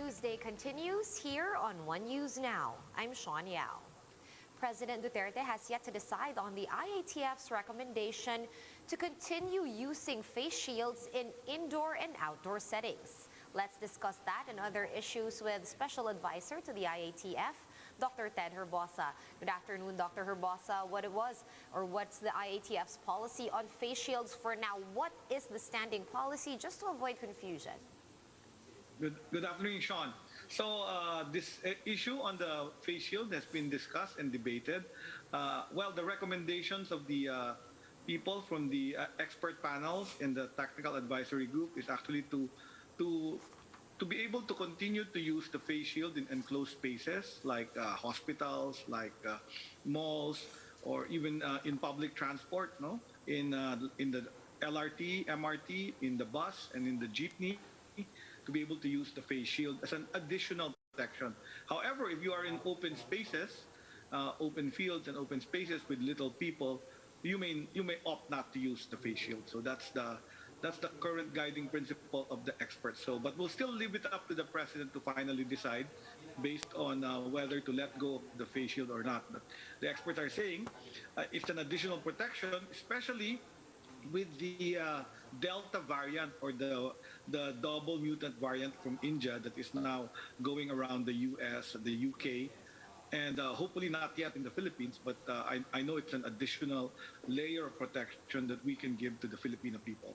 News Day continues here on One News Now. I'm Sean Yao. President Duterte has yet to decide on the IATF's recommendation to continue using face shields in indoor and outdoor settings. Let's discuss that and other issues with Special Advisor to the IATF, Dr. Ted Herbosa. Good afternoon, Dr. Herbosa. What's the IATF's policy on face shields for now? What is the standing policy, just to avoid confusion? Good afternoon, Sean. So this issue on the face shield has been discussed and debated. Well, the recommendations of the people from the expert panels in the technical advisory group is actually to be able to continue to use the face shield in enclosed spaces like hospitals, like malls, or even in public transport, no? In the LRT, MRT, in the bus, and in the jeepney, to be able to use the face shield as an additional protection. However, if you are in open spaces, open fields and open spaces with little people, you may opt not to use the face shield. So that's the current guiding principle of the experts. So, but we'll still leave it up to the president to finally decide based on whether to let go of the face shield or not. But the experts are saying it's an additional protection, especially with the Delta variant or the double mutant variant from India that is now going around the US, the UK, and hopefully not yet in the Philippines, but I know it's an additional layer of protection that we can give to the Filipino people.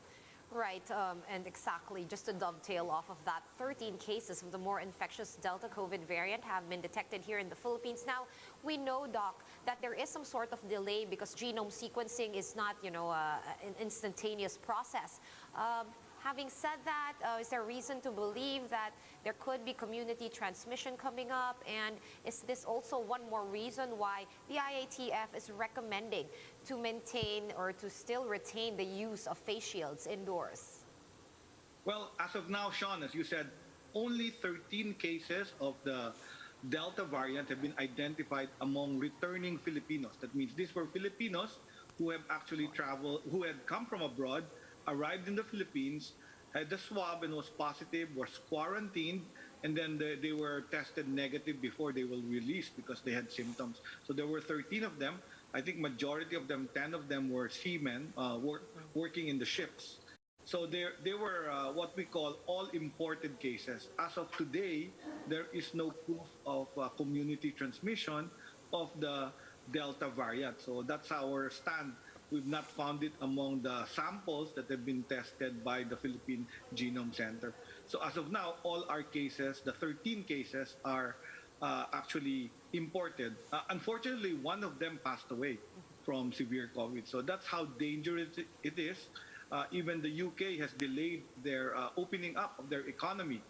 Right, and exactly, just to dovetail off of that, 13 cases of the more infectious Delta COVID variant have been detected here in the Philippines. Now, we know, Doc, that there is some sort of delay because genome sequencing is not, an instantaneous process. Having said that, is there reason to believe that there could be community transmission coming up? And is this also one more reason why the IATF is recommending to maintain or to still retain the use of face shields indoors? Well, as of now, Sean, as you said, only 13 cases of the Delta variant have been identified among returning Filipinos. That means these were Filipinos who have actually traveled, who had come from abroad, arrived in the Philippines, had the swab and was positive, was quarantined, and then they were tested negative before they were released because they had symptoms. So there were 13 of them. I think majority of them, 10 of them were seamen working in the ships. So they were what we call all imported cases. As of today, there is no proof of community transmission of the Delta variant. So that's our stand. We've not found it among the samples that have been tested by the Philippine Genome Center. So as of now, all our cases, the 13 cases, are actually imported. Unfortunately, one of them passed away from severe COVID. So that's how dangerous it is. Even the UK has delayed their opening up of their economy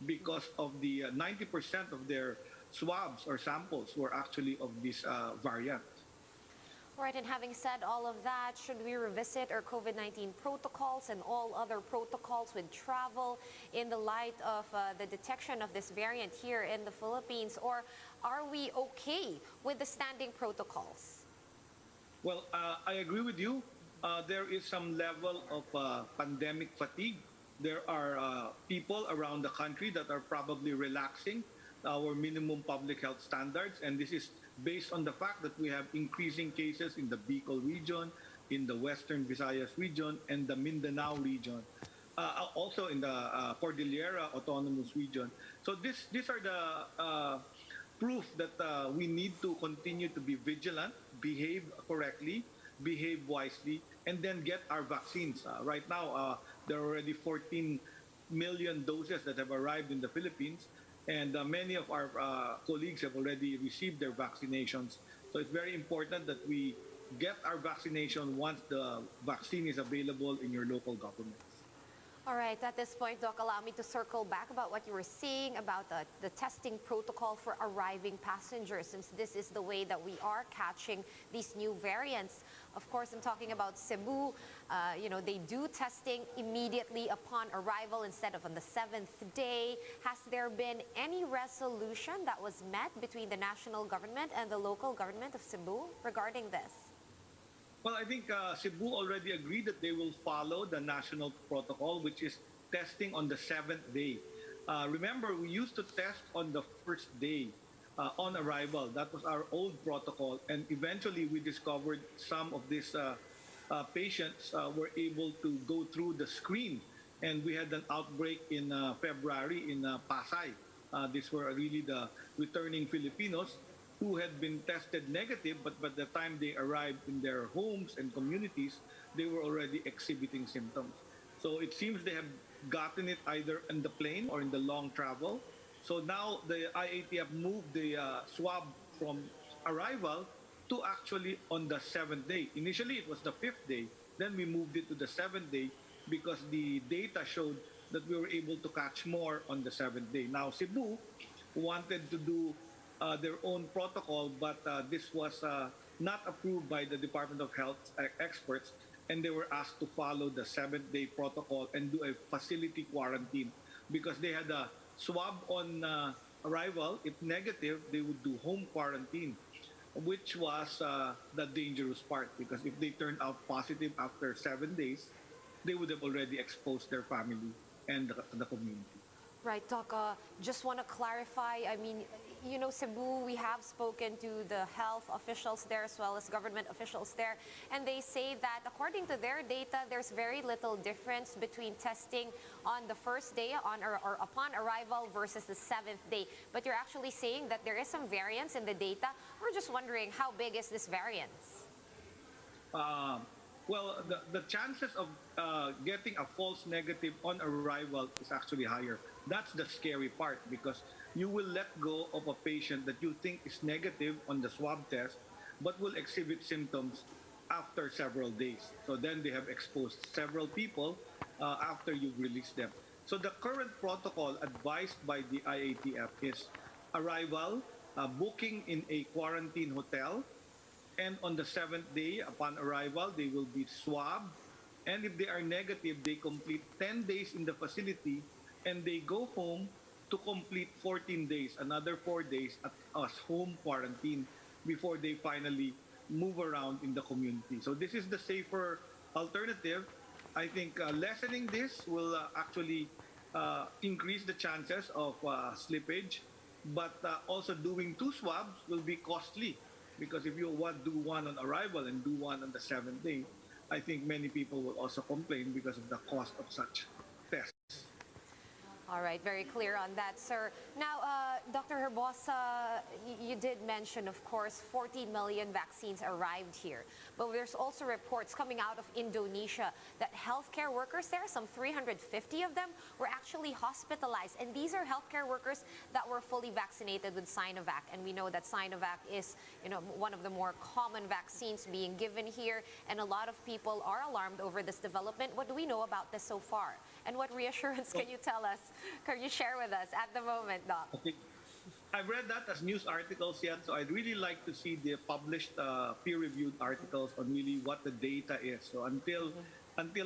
because of the 90% of their swabs or samples were actually of this variant. All right, and having said all of that, should we revisit our COVID-19 protocols and all other protocols with travel in the light of the detection of this variant here in the Philippines, or are we okay with the standing protocols? Well, I agree with you. There is some level of pandemic fatigue. There are people around the country that are probably relaxing our minimum public health standards, and this is based on the fact that we have increasing cases in the Bicol region, in the Western Visayas region, and the Mindanao region, also in the Cordillera Autonomous Region. So these are the proof that we need to continue to be vigilant, behave correctly, behave wisely, and then get our vaccines. Right now, there are already 14 million doses that have arrived in the Philippines, and many of our colleagues have already received their vaccinations. So it's very important that we get our vaccination once the vaccine is available in your local governments. All right, at this point, Doc, allow me to circle back about what you were saying about the testing protocol for arriving passengers, since this is the way that we are catching these new variants. Of course, I'm talking about Cebu. They do testing immediately upon arrival instead of on the 7th day. Has there been any resolution that was met between the national government and the local government of Cebu regarding this? Well, I think Cebu already agreed that they will follow the national protocol, which is testing on the 7th day. Remember, we used to test on the first day on arrival. That was our old protocol. And eventually, we discovered some of these patients were able to go through the screen. And we had an outbreak in February in Pasay. These were really the returning Filipinos who had been tested negative, but by the time they arrived in their homes and communities, they were already exhibiting symptoms. So it seems they have gotten it either in the plane or in the long travel. So now the IATF moved the swab from arrival to actually on the seventh day. Initially, it was the fifth day. Then we moved it to the seventh day because the data showed that we were able to catch more on the seventh day. Now, Cebu wanted to do their own protocol, but this was not approved by the Department of Health experts, and they were asked to follow the seventh-day protocol and do a facility quarantine because they had a swab on arrival. If negative, they would do home quarantine, which was the dangerous part because if they turned out positive after 7 days, they would have already exposed their family and the community. Right, Doc. Just want to clarify. I mean, you know, Cebu, we have spoken to the health officials there as well as government officials there, and they say that according to their data, there's very little difference between testing on the first day or upon arrival versus the seventh day. But you're actually saying that there is some variance in the data. We're just wondering how big is this variance? Well, the chances of getting a false negative on arrival is actually higher. That's the scary part because you will let go of a patient that you think is negative on the swab test, but will exhibit symptoms after several days. So then they have exposed several people after you've released them. So the current protocol advised by the IATF is arrival, booking in a quarantine hotel, and on the seventh day upon arrival, they will be swabbed. And if they are negative, they complete 10 days in the facility and they go home to complete 14 days, another 4 days at us home quarantine before they finally move around in the community. So this is the safer alternative. I think lessening this will actually increase the chances of slippage, but also doing 2 swabs will be costly because if you want do one on arrival and do one on the seventh day, I think many people will also complain because of the cost of such tests. All right, very clear on that, sir. Now, Dr. Herbosa, you did mention, of course, 40 million vaccines arrived here. But there's also reports coming out of Indonesia that healthcare workers there, some 350 of them, were actually hospitalized. And these are healthcare workers that were fully vaccinated with Sinovac. And we know that Sinovac is, you know, one of the more common vaccines being given here. And a lot of people are alarmed over this development. What do we know about this so far? And what reassurance can you tell us? Can you share with us at the moment, Doc? Okay. I've read that as news articles yet, so I'd really like to see the published peer-reviewed articles on really what the data is. So until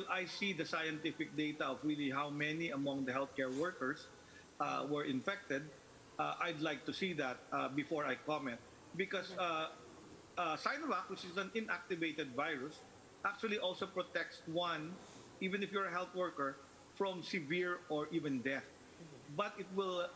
I see the scientific data of really how many among the healthcare workers were infected, I'd like to see that before I comment. Because Sinovac, which is an inactivated virus, actually also protects one, even if you're a health worker, from severe or even death. But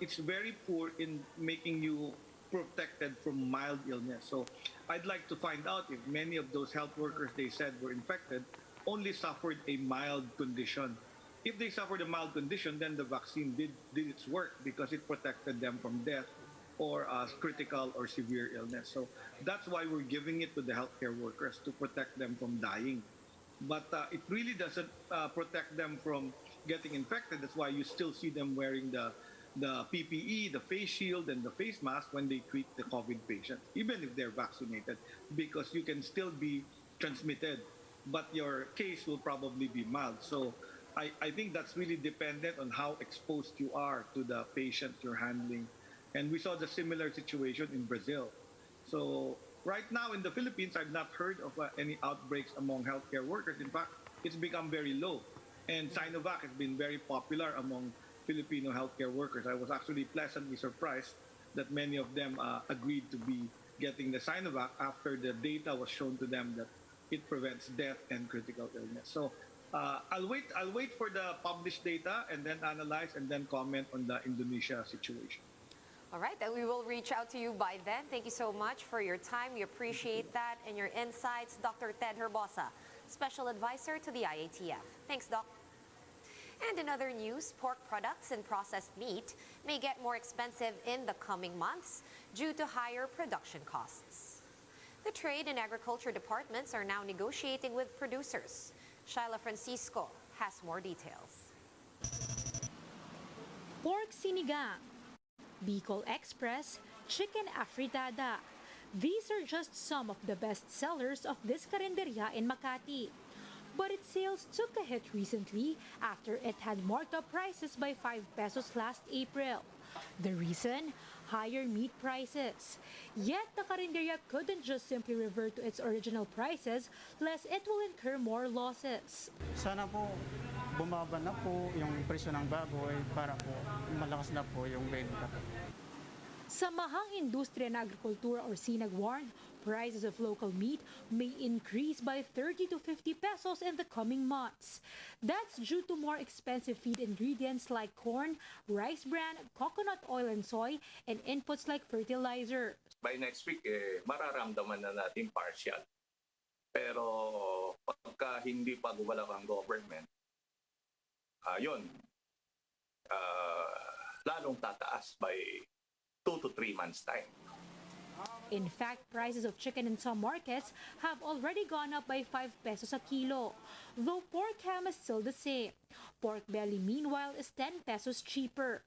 it's very poor in making you protected from mild illness. So I'd like to find out if many of those health workers they said were infected only suffered a mild condition. If they suffered a mild condition, then the vaccine did its work because it protected them from death or critical or severe illness. So that's why we're giving it to the healthcare workers to protect them from dying. But it really doesn't protect them from getting infected. That's why you still see them wearing the PPE, the face shield, and the face mask when they treat the COVID patients, even if they're vaccinated, because you can still be transmitted, but your case will probably be mild. So I think that's really dependent on how exposed you are to the patients you're handling. And we saw the similar situation in Brazil. So right now in the Philippines, I've not heard of any outbreaks among healthcare workers. In fact, it's become very low. And Sinovac has been very popular among Filipino healthcare workers. I was actually pleasantly surprised that many of them agreed to be getting the Sinovac after the data was shown to them that it prevents death and critical illness. So I'll wait for the published data and then analyze and then comment on the Indonesia situation. All right, then we will reach out to you by then. Thank you so much for your time. We appreciate that and your insights. Dr. Ted Herbosa, Special Advisor to the IATF. Thanks, Doc. And in other news, pork products and processed meat may get more expensive in the coming months due to higher production costs. The Trade and Agriculture departments are now negotiating with producers. Shyla Francisco has more details. Pork sinigang, Bicol Express, chicken afritada. These are just some of the best sellers of this karinderya in Makati. But its sales took a hit recently after it had marked up prices by 5 pesos last April. The reason? Higher meat prices. Yet the karinderya couldn't just simply revert to its original prices, lest it will incur more losses. Sana po bumaba na po yung presyo ng baboy para po malakas na po yung benta po. Samahang Industriya ng Agrikultura or SINAG warned prices of local meat may increase by 30 to 50 pesos in the coming months. That's due to more expensive feed ingredients like corn, rice bran, coconut oil and soy, and inputs like fertilizer. By next week, mararamdaman na natin partial. Pero pagka hindi pa gumalaw ang government, yun, lalong tataas by 2 to 3 months' time. In fact, prices of chicken in some markets have already gone up by 5 pesos a kilo, though pork ham is still the same. Pork belly, meanwhile, is 10 pesos cheaper.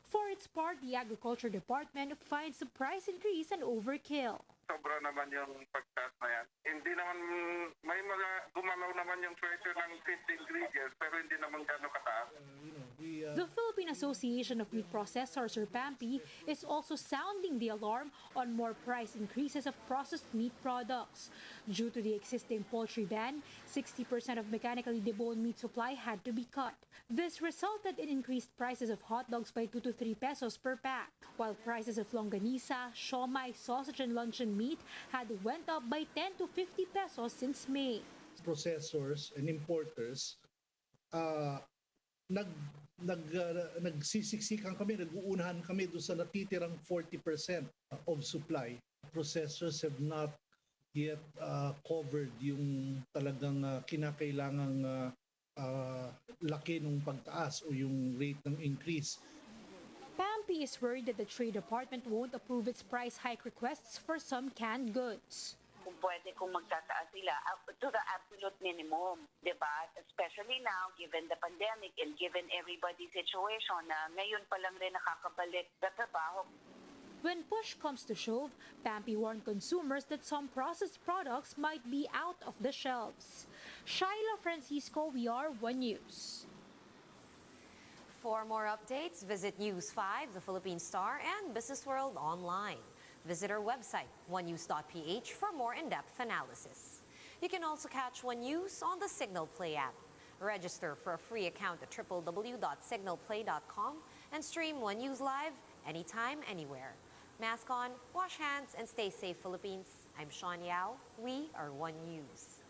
For its part, the Agriculture Department finds the price increase an overkill. Sobra naman yung pagtaas na yan. Hindi naman, may mga gumalaw naman yung presyo ng feed ingredients, pero hindi naman gano'ng kataas. The Philippine Association of Meat Processors, or PAMPI, is also sounding the alarm on more price increases of processed meat products. Due to the existing poultry ban, 60% of mechanically deboned meat supply had to be cut. This resulted in increased prices of hot dogs by 2 to 3 pesos per pack, while prices of longanisa, siomai, sausage, and luncheon meat had went up by 10 to 50 pesos since May. Processors and importers, nagsisiksikan kami, nag-uunahan kami doon sa natitirang 40% of supply. Processors have not yet covered yung talagang kinakailangang laki ng pagtaas o yung rate ng increase. PAMPI is worried that the Trade Department won't approve its price hike requests for some canned goods. Kung pwede kung magtataas sila to the absolute minimum, di ba? Especially now, given the pandemic and given everybody's situation na ngayon pa lang rin nakakabalik sa trabaho. When push comes to shove, PAMPI warned consumers that some processed products might be out of the shelves. Shyla Francisco, we are One News. For more updates, visit News 5, the Philippine Star, and Business World online. Visit our website, onenews.ph, for more in-depth analysis. You can also catch One News on the Signal Play app. Register for a free account at www.signalplay.com and stream One News live anytime, anywhere. Mask on, wash hands, and stay safe, Philippines. I'm Sean Yao. We are One News.